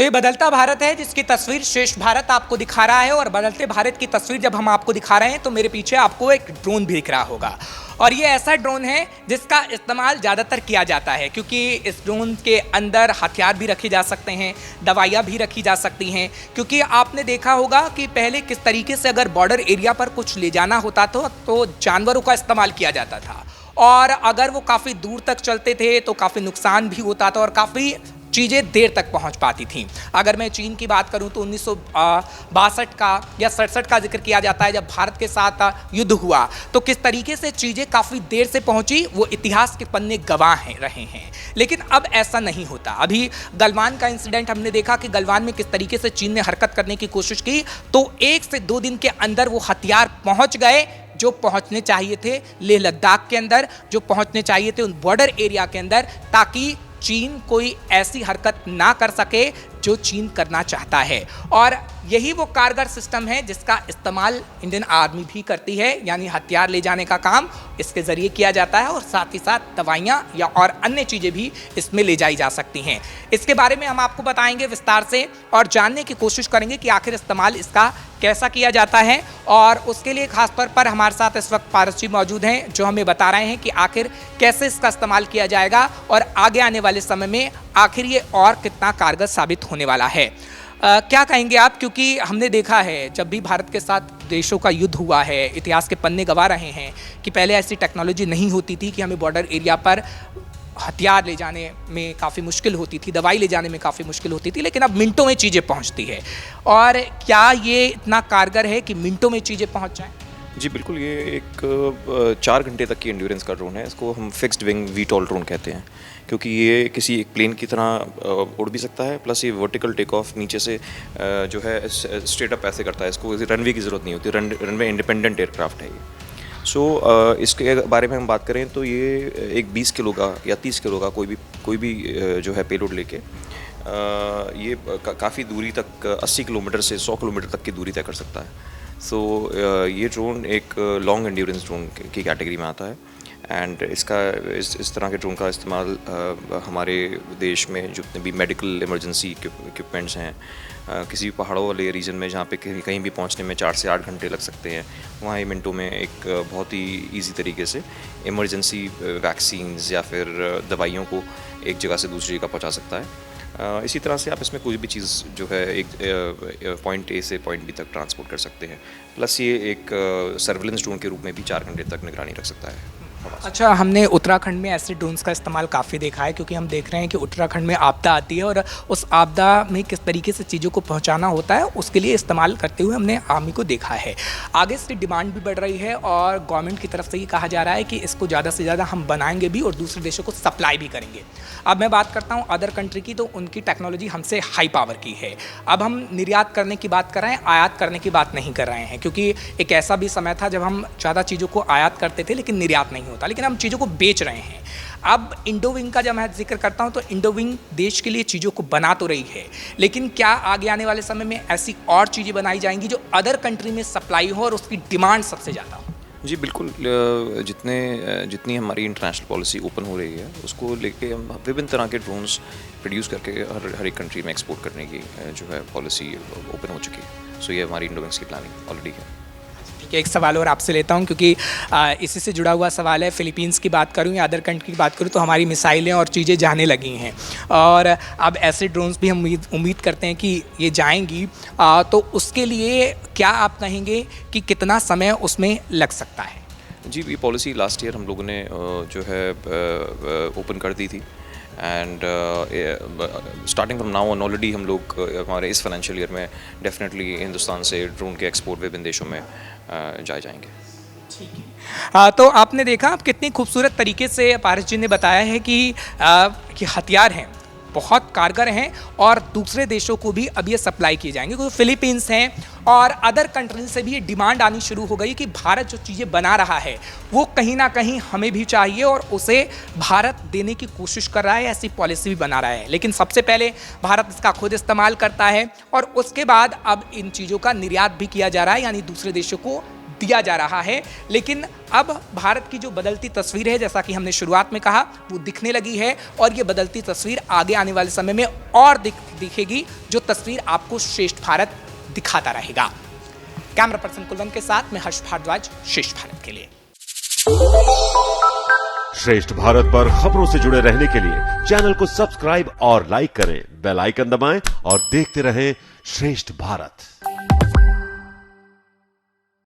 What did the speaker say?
तो ये बदलता भारत है जिसकी तस्वीर श्रेष्ठ भारत आपको दिखा रहा है। और बदलते भारत की तस्वीर जब हम आपको दिखा रहे हैं तो मेरे पीछे आपको एक ड्रोन भी दिख रहा होगा। और ये ऐसा ड्रोन है जिसका इस्तेमाल ज़्यादातर किया जाता है क्योंकि इस ड्रोन के अंदर हथियार भी रखे जा सकते हैं, दवाइयाँ भी रखी जा सकती हैं। क्योंकि आपने देखा होगा कि पहले किस तरीके से अगर बॉर्डर एरिया पर कुछ ले जाना होता तो जानवरों का इस्तेमाल किया जाता था, और अगर वो काफ़ी दूर तक चलते थे तो काफ़ी नुकसान भी होता था और काफ़ी चीज़ें देर तक पहुंच पाती थीं। अगर मैं चीन की बात करूं तो 1962 का या 67 का जिक्र किया जाता है, जब भारत के साथ युद्ध हुआ तो किस तरीके से चीज़ें काफ़ी देर से पहुंची, वो इतिहास के पन्ने गवाह रहे हैं। लेकिन अब ऐसा नहीं होता। अभी गलवान का इंसिडेंट हमने देखा कि गलवान में किस तरीके से चीन ने हरकत करने की कोशिश की, तो 1 से 2 दिन के अंदर वो हथियार पहुँच गए जो पहुंचने चाहिए थे लेह लद्दाख के अंदर, जो पहुंचने चाहिए थे उन बॉर्डर एरिया के अंदर, ताकि चीन कोई ऐसी हरकत ना कर सके जो चीन करना चाहता है। और यही वो कारगर सिस्टम है जिसका इस्तेमाल इंडियन आर्मी भी करती है, यानी हथियार ले जाने का काम इसके ज़रिए किया जाता है और साथ ही साथ दवाइयाँ या और अन्य चीज़ें भी इसमें ले जाई जा सकती हैं। इसके बारे में हम आपको बताएंगे विस्तार से और जानने की कोशिश करेंगे कि आखिर इस्तेमाल इसका कैसा किया जाता है। और उसके लिए खास तौर पर हमारे साथ इस वक्त पारस जी मौजूद हैं जो हमें बता रहे हैं कि आखिर कैसे इसका इस्तेमाल किया जाएगा और आगे आने वाले समय में आखिर ये और कितना कारगर साबित होने वाला है। क्या कहेंगे आप, क्योंकि हमने देखा है जब भी भारत के साथ देशों का युद्ध हुआ है, इतिहास के पन्ने गवा रहे हैं कि पहले ऐसी टेक्नोलॉजी नहीं होती थी कि हमें बॉर्डर एरिया पर हथियार ले जाने में काफ़ी मुश्किल होती थी, दवाई ले जाने में काफ़ी मुश्किल होती थी, लेकिन अब मिनटों में चीज़ें पहुंचती है। और क्या ये इतना कारगर है कि मिनटों में चीज़ें पहुंच जाएं? जी बिल्कुल, ये एक 4 घंटे तक की एंड्योरेंस का ड्रोन है। इसको हम फिक्स्ड विंग वीटॉल ड्रोन कहते हैं क्योंकि ये किसी एक प्लेन की तरह उड़ भी सकता है, प्लस ये वर्टिकल टेक ऑफ नीचे से जो है स्ट्रेट अप ऐसे करता है। इसको रनवे की ज़रूरत नहीं होती, रनवे इंडिपेंडेंट एयरक्राफ्ट है ये। सो इसके बारे में हम बात करें तो ये एक 20 किलो का या 30 किलो का कोई भी जो है पेलोड लेके ये काफ़ी दूरी तक 80 किलोमीटर से 100 किलोमीटर तक की दूरी तय कर सकता है। सो ये ड्रोन एक लॉन्ग एंड्योरेंस ड्रोन की कैटेगरी में आता है। एंड इस तरह के ड्रोन का इस्तेमाल हमारे देश में जितने भी मेडिकल इमरजेंसी इक्विपमेंट्स हैं, किसी भी पहाड़ों वाले रीजन में जहाँ पे कहीं भी पहुँचने में 4 से 8 घंटे लग सकते हैं, वहाँ ये मिनटों में एक बहुत ही ईजी तरीके से इमरजेंसी वैक्सीन्स या फिर दवाइयों को एक जगह से दूसरी जगह पहुँचा सकता है। इसी तरह से आप इसमें कोई भी चीज़ जो है एक पॉइंट ए से पॉइंट बी तक ट्रांसपोर्ट कर सकते हैं। प्लस ये एक सर्विलेंस ड्रोन के रूप में भी 4 घंटे तक निगरानी रख सकता है। अच्छा, हमने उत्तराखंड में ऐसे ड्रोन्स का इस्तेमाल काफ़ी देखा है क्योंकि हम देख रहे हैं कि उत्तराखंड में आपदा आती है और उस आपदा में किस तरीके से चीज़ों को पहुंचाना होता है उसके लिए इस्तेमाल करते हुए हमने आर्मी को देखा है। आगे इसकी डिमांड भी बढ़ रही है और गवर्नमेंट की तरफ से ये कहा जा रहा है कि इसको ज़्यादा से ज़्यादा हम बनाएंगे भी और दूसरे देशों को सप्लाई भी करेंगे। अब मैं बात करता हूँ अदर कंट्री की, तो उनकी टेक्नोलॉजी हमसे हाई पावर की है। अब हम निर्यात करने की बात कर रहे हैं, आयात करने की बात नहीं कर रहे हैं, क्योंकि एक ऐसा भी समय था जब हम ज़्यादा चीज़ों को आयात करते थे लेकिन निर्यात नहीं होता, लेकिन हम चीज़ों को बेच रहे हैं। अब इंडोविंग का जब मैं जिक्र करता हूं तो इंडोविंग देश के लिए चीज़ों को बना तो रही है, लेकिन क्या आगे आने वाले समय में ऐसी और चीज़ें बनाई जाएंगी जो अदर कंट्री में सप्लाई हो और उसकी डिमांड सबसे ज़्यादा हो? जी बिल्कुल, जितनी हमारी इंटरनेशनल पॉलिसी ओपन हो रही है उसको लेके हम विभिन्न तरह के ड्रोन्स प्रोड्यूस करके हर एक कंट्री में एक्सपोर्ट करने की जो है पॉलिसी ओपन हो चुकी है। सो ये हमारी इंडोविंग्स की प्लानिंग ऑलरेडी है। एक सवाल और आपसे लेता हूं क्योंकि इसी से जुड़ा हुआ सवाल है। फिलीपींस की बात करूं या अदर कंट्री की बात करूं तो हमारी मिसाइलें और चीज़ें जाने लगी हैं और अब ऐसे ड्रोन्स भी हम उम्मीद करते हैं कि ये जाएंगी, तो उसके लिए क्या आप कहेंगे कि कितना समय उसमें लग सकता है? जी, ये पॉलिसी लास्ट ईयर हम लोगों ने जो है ओपन कर दी थी। And starting from now on already हम लोग हमारे इस फाइनेंशियल ईयर में डेफिनेटली हिंदुस्तान से ड्रोन के एक्सपोर्ट विभिन्न देशों में जाएंगे। ठीक है। तो आपने देखा आप कितनी खूबसूरत तरीके से पारस जी ने बताया है कि हथियार हैं, बहुत कारगर हैं और दूसरे देशों को भी अब ये सप्लाई किए जाएंगे, क्योंकि फिलीपींस हैं और अदर कंट्री से भी ये डिमांड आनी शुरू हो गई कि भारत जो चीज़ें बना रहा है वो कहीं ना कहीं हमें भी चाहिए और उसे भारत देने की कोशिश कर रहा है, ऐसी पॉलिसी भी बना रहा है। लेकिन सबसे पहले भारत इसका खुद इस्तेमाल करता है और उसके बाद अब इन चीज़ों का निर्यात भी किया जा रहा है, यानी दूसरे देशों को दिया जा रहा है। लेकिन अब भारत की जो बदलती तस्वीर है, जैसा कि हमने शुरुआत में कहा, वो दिखने लगी है और ये बदलती तस्वीर आगे आने वाले समय में और दिखेगी, जो तस्वीर आपको श्रेष्ठ भारत दिखाता रहेगा। कैमरा पर्सन कुलवंत के साथ मैं हर्ष भारद्वाज, श्रेष्ठ भारत के लिए। श्रेष्ठ भारत पर खबरों से जुड़े रहने के लिए चैनल को सब्सक्राइब और लाइक करें, बेल आइकन दबाएं और देखते रहें श्रेष्ठ भारत।